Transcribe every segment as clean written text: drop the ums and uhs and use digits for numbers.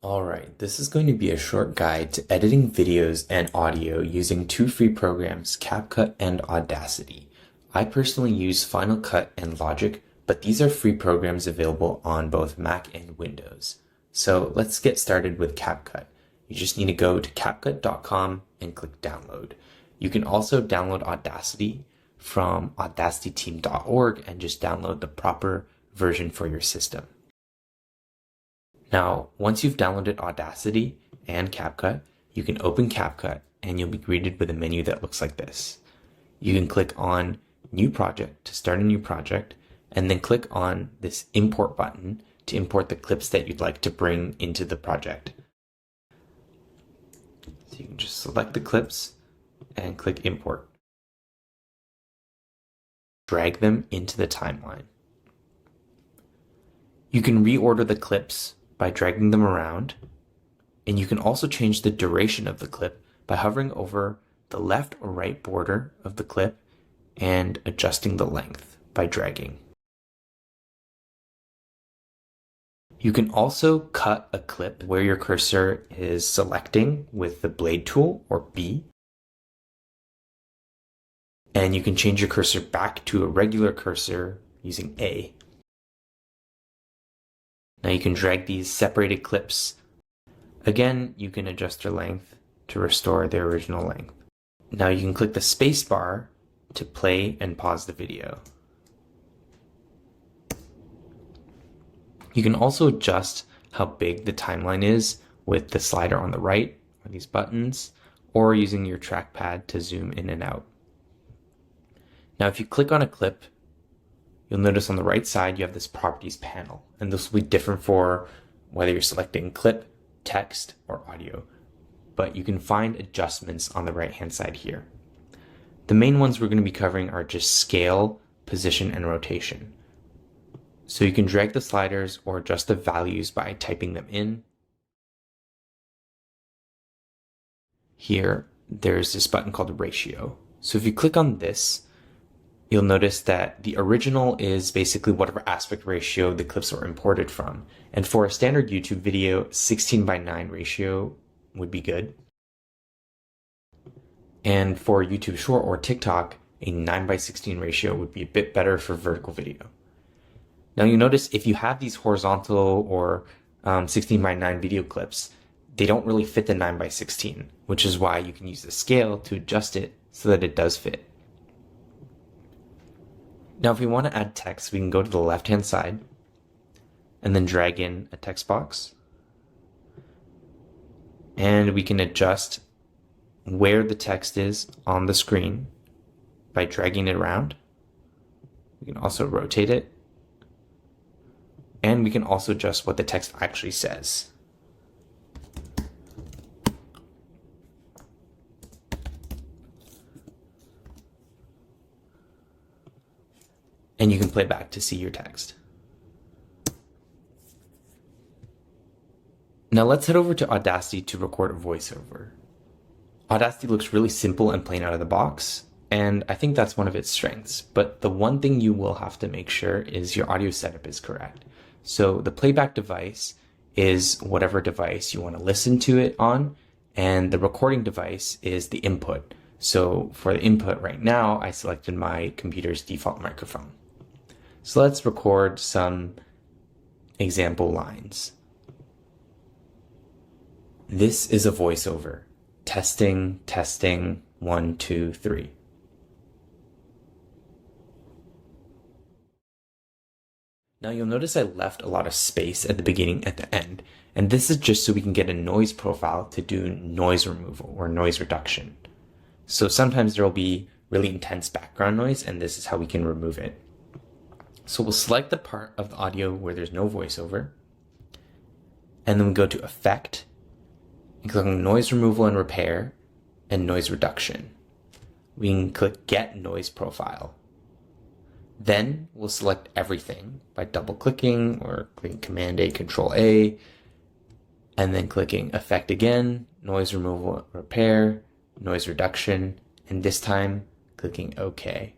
Alright, this is going to be a short guide to editing videos and audio using two free programs, Capcut and Audacity. I personally use Final Cut and Logic, but these are free programs available on both Mac and Windows. So let's get started with Capcut. You just need to go to capcut.com and click download. You can also download Audacity from audacityteam.org and just download the proper version for your system. Now, once you've downloaded Audacity and Capcut, you can open Capcut and you'll be greeted with a menu that looks like this. You can click on New Project to start a new project, and then click on this Import button to import the clips that you'd like to bring into the project. So you can just select the clips and click Import. Drag them into the timeline. You can reorder the clips by dragging them around, and you can also change the duration of the clip by hovering over the left or right border of the clip and adjusting the length by dragging. You can also cut a clip where your cursor is selecting with the blade tool or B, and you can change your cursor back to a regular cursor using A. Now you can drag these separated clips. Again, you can adjust their length to restore their original length. Now you can click the space bar to play and pause the video. You can also adjust how big the timeline is with the slider on the right, or these buttons, or using your trackpad to zoom in and out. Now if you click on a clip, you'll notice on the right side you have this properties panel, and this will be different for whether you're selecting clip, text, or audio, but you can find adjustments on the right hand side here. The main ones we're going to be covering are just scale, position, and rotation. So you can drag the sliders or adjust the values by typing them in. Here, there's this button called ratio. So if you click on this, you'll notice that the original is basically whatever aspect ratio the clips were imported from. And for a standard YouTube video, 16:9 ratio would be good. And for YouTube Short or TikTok, a 9:16 ratio would be a bit better for vertical video. Now you'll notice if you have these horizontal or 16:9 video clips, they don't really fit the 9:16, which is why you can use the scale to adjust it so that it does fit. Now, if we want to add text, we can go to the left-hand side and then drag in a text box. And we can adjust where the text is on the screen by dragging it around. We can also rotate it. And we can also adjust what the text actually says. And you can play back to see your text. Now let's head over to Audacity to record a voiceover. Audacity looks really simple and plain out of the box, and I think that's one of its strengths, but the one thing you will have to make sure is your audio setup is correct. So the playback device is whatever device you want to listen to it on, and the recording device is the input. So for the input right now, I selected my computer's default microphone. So let's record some example lines. This is a voiceover. Testing, testing, 1, 2, 3. Now you'll notice I left a lot of space at the beginning, at the end, and this is just so we can get a noise profile to do noise removal or noise reduction. So sometimes there will be really intense background noise, and this is how we can remove it. So we'll select the part of the audio where there's no voiceover, and then we go to Effect, and click on Noise Removal and Repair, and Noise Reduction. We can click Get Noise Profile. Then we'll select everything by double-clicking or clicking Command-A, Control-A, and then clicking Effect again, Noise Removal, Repair, Noise Reduction, and this time clicking OK.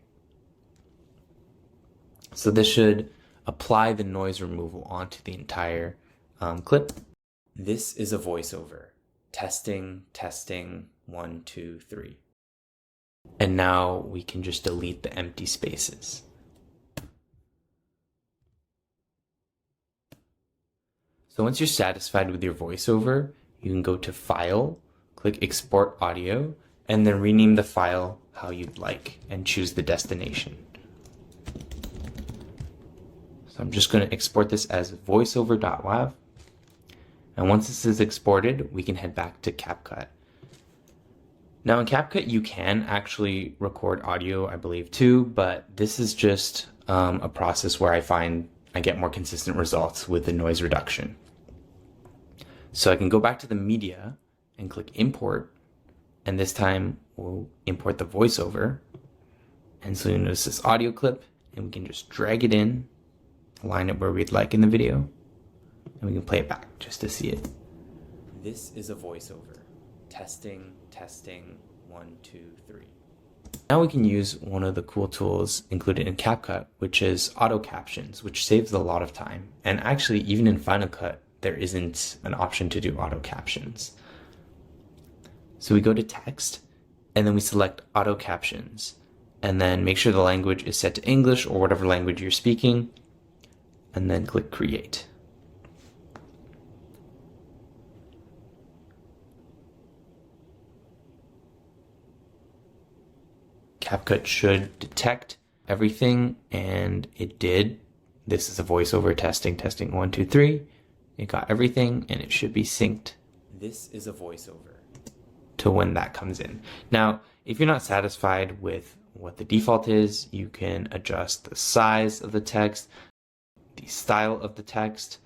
So this should apply the noise removal onto the entire clip. This is a voiceover. Testing, testing, 1, 2, 3. And now we can just delete the empty spaces. So once you're satisfied with your voiceover, you can go to File, click Export Audio, and then rename the file how you'd like and choose the destination. So I'm just going to export this as voiceover.wav. And once this is exported, we can head back to CapCut. Now in CapCut, you can actually record audio, I believe, too, but this is just a process where I find I get more consistent results with the noise reduction. So I can go back to the media and click import, and this time we'll import the voiceover. And so you'll notice this audio clip, and we can just drag it in, align it where we'd like in the video, and we can play it back just to see it. This is a voiceover. Testing, testing, 1, 2, 3. Now we can use one of the cool tools included in CapCut, which is auto captions, which saves a lot of time. And actually, even in Final Cut, there isn't an option to do auto captions. So we go to text, and then we select auto captions, and then make sure the language is set to English or whatever language you're speaking, and then click create. CapCut should detect everything, and it did. This is a voiceover testing, testing 1, 2, 3. It got everything, and it should be synced. This is a voiceover to when that comes in. Now, if you're not satisfied with what the default is, you can adjust the size of the text, the style of the text,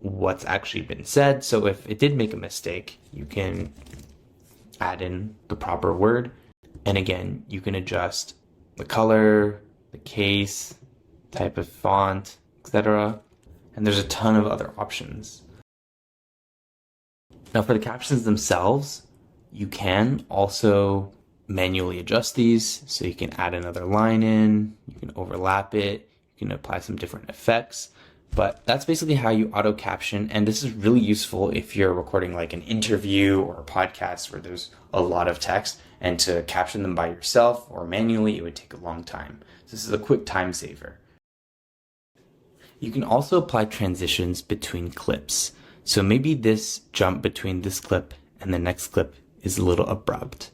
what's actually been said. So if it did make a mistake, you can add in the proper word. And again, you can adjust the color, the case, type of font, etc. And there's a ton of other options. Now for the captions themselves, you can also manually adjust these. So you can add another line in, you can overlap it, you can apply some different effects. But that's basically how you auto caption. And this is really useful if you're recording like an interview or a podcast where there's a lot of text, and to caption them by yourself or manually, it would take a long time. So this is a quick time saver. You can also apply transitions between clips. So maybe this jump between this clip and the next clip is a little abrupt.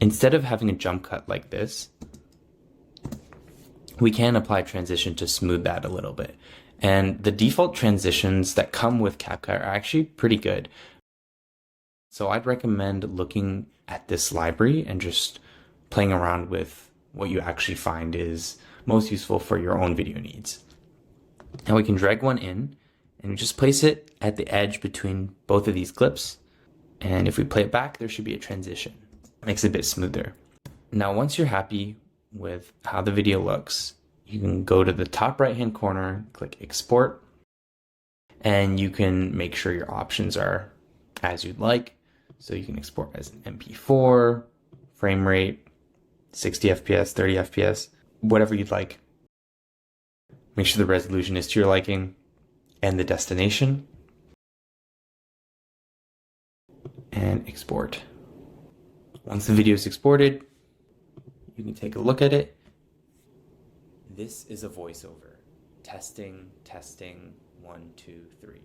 Instead of having a jump cut like this, we can apply transition to smooth that a little bit. And the default transitions that come with CapCut are actually pretty good. So I'd recommend looking at this library and just playing around with what you actually find is most useful for your own video needs. Now we can drag one in and just place it at the edge between both of these clips. And if we play it back, there should be a transition. Makes it a bit smoother. Now, once you're happy with how the video looks, you can go to the top right-hand corner, click export, and you can make sure your options are as you'd like. So you can export as an MP4, frame rate, 60 FPS, 30 FPS, whatever you'd like. Make sure the resolution is to your liking and the destination. And export. Once the video is exported, you can take a look at it. This is a voiceover. Testing, testing, 1, 2, 3.